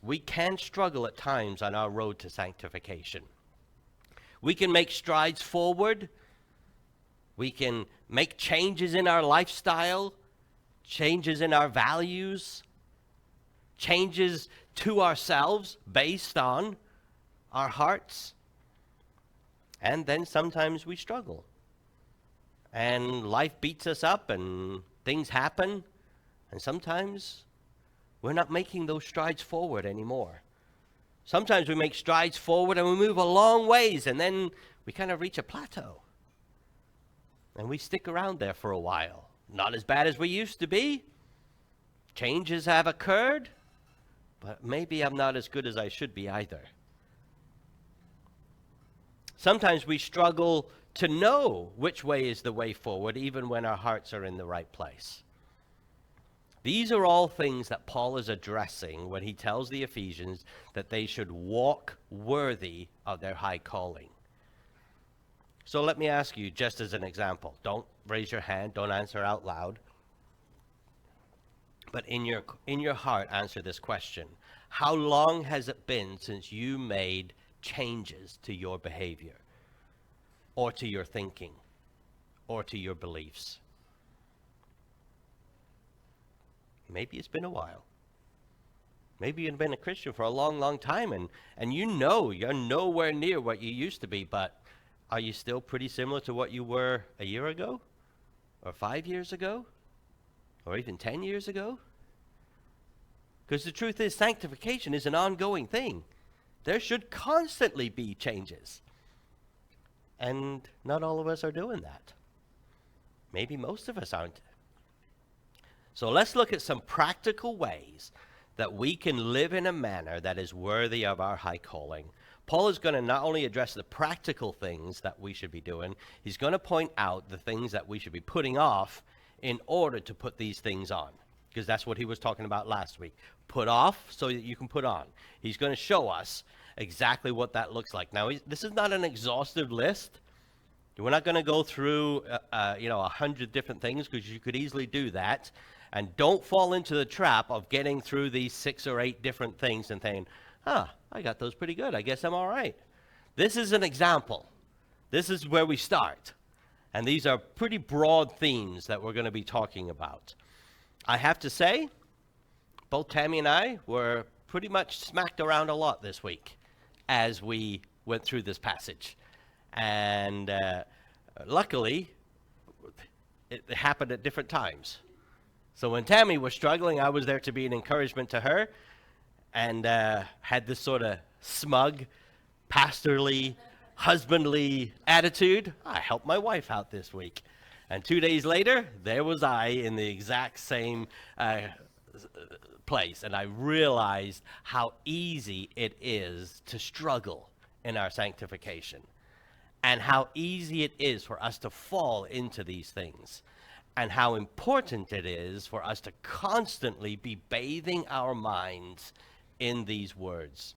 we can struggle at times on our road to sanctification. We can make strides forward. We can make changes in our lifestyle, changes in our values, changes to ourselves based on our hearts. And then sometimes we struggle. And life beats us up and things happen. And sometimes we're not making those strides forward anymore. Sometimes we make strides forward and we move a long ways, and then we kind of reach a plateau. And we stick around there for a while. Not as bad as we used to be. Changes have occurred, but maybe I'm not as good as I should be either. Sometimes we struggle to know which way is the way forward, even when our hearts are in the right place. These are all things that Paul is addressing when he tells the Ephesians that they should walk worthy of their high calling. So let me ask you, just as an example, don't raise your hand, don't answer out loud, but in your heart, answer this question. How long has it been since you made changes to your behavior, or to your thinking, or to your beliefs? Maybe it's been a while. Maybe you've been a Christian for a long, long time, and you know you're nowhere near what you used to be, but are you still pretty similar to what you were a year ago, or 5 years ago, or even 10 years ago? Because the truth is, sanctification is an ongoing thing. There should constantly be changes. And not all of us are doing that. Maybe most of us aren't. So let's look at some practical ways that we can live in a manner that is worthy of our high calling. Paul is going to not only address the practical things that we should be doing, he's going to point out the things that we should be putting off in order to put these things on. Because that's what he was talking about last week. Put off so that you can put on. He's going to show us exactly what that looks like. Now, this is not an exhaustive list. We're not going to go through 100 different things, because you could easily do that. And don't fall into the trap of getting through these 6 or 8 different things and thinking, I got those pretty good. I guess I'm all right. This is an example. This is where we start. And these are pretty broad themes that we're going to be talking about. I have to say, both Tammy and I were pretty much smacked around a lot this week as we went through this passage. And luckily, it happened at different times. So when Tammy was struggling, I was there to be an encouragement to her, and had this sort of smug, pastorly, husbandly attitude. I helped my wife out this week. And 2 days later, there was I in the exact same place. And I realized how easy it is to struggle in our sanctification, and how easy it is for us to fall into these things, and how important it is for us to constantly be bathing our minds in these words.